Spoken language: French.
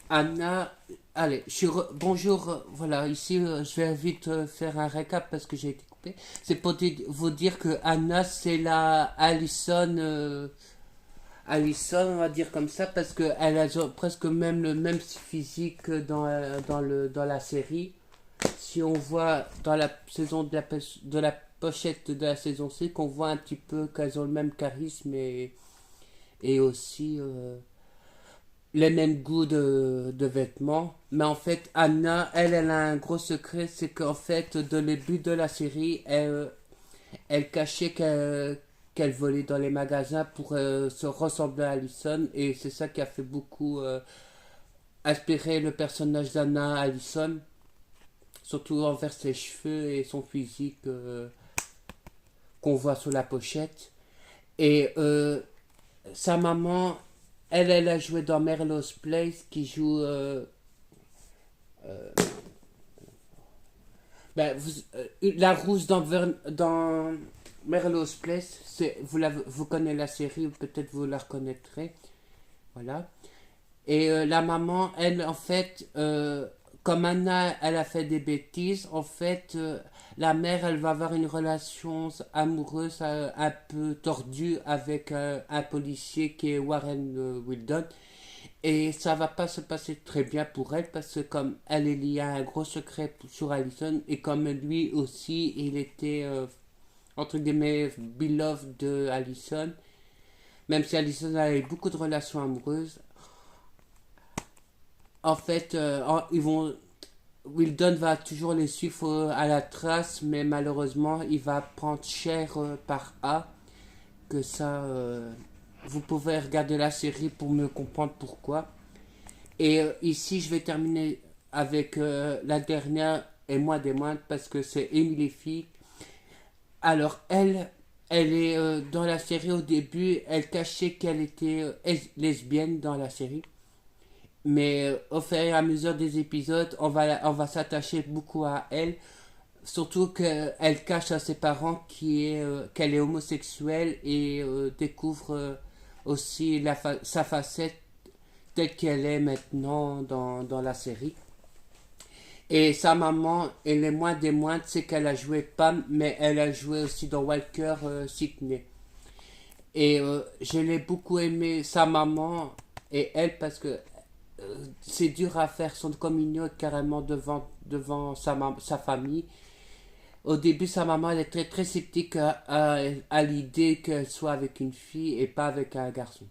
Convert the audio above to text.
Anna, allez, bonjour, voilà, ici je vais vite faire un récap parce que j'ai été coupé. C'est pour vous dire que Anna, c'est la Allison, on va dire comme ça, parce qu'elle a presque même le même physique dans la série. Si on voit dans la saison de la pochette de la saison 6, qu'on voit un petit peu qu'elles ont le même charisme et aussi les mêmes goûts de vêtements. Mais en fait, Anna, elle a un gros secret, c'est qu'en fait, de le but de la série, elle cachait qu'elle volait dans les magasins pour se ressembler à Allison. Et c'est ça qui a fait beaucoup inspirer le personnage d'Anna Allison, surtout envers ses cheveux et son physique qu'on voit sous la pochette. Et sa maman, elle a joué dans Merlo's Place, qui joue la rousse dans Merlo's Place. Vous connaissez la série, ou peut-être vous la reconnaîtrez. Voilà. Et la maman, elle, en fait, comme Anna, elle a fait des bêtises, en fait, la mère, elle va avoir une relation amoureuse un peu tordue avec un policier qui est Warren Wildon. Et ça va pas se passer très bien pour elle parce que comme elle est liée à un gros secret sur Allison et comme lui aussi, il était entre guillemets beloved de Allison, même si Allison avait beaucoup de relations amoureuses, en fait, ils vont. Wildon va toujours les suivre à la trace, mais malheureusement, il va prendre cher par A. Que ça, vous pouvez regarder la série pour me comprendre pourquoi. Et ici, je vais terminer avec la dernière et moi des moindres parce que c'est Emily Fee. Alors, elle est dans la série au début, elle cachait qu'elle était lesbienne dans la série. Mais au fur et à mesure des épisodes, on va s'attacher beaucoup à elle. Surtout qu'elle cache à ses parents qu'elle est homosexuelle et découvre aussi sa facette telle qu'elle est maintenant dans la série. Et sa maman, elle est moins des moindres, c'est qu'elle a joué Pam, mais elle a joué aussi dans Walker Sydney. Et je l'ai beaucoup aimé, sa maman et elle, parce que c'est dur à faire son communion carrément devant sa famille. Au début, sa maman elle est très très sceptique à l'idée qu'elle soit avec une fille et pas avec un garçon.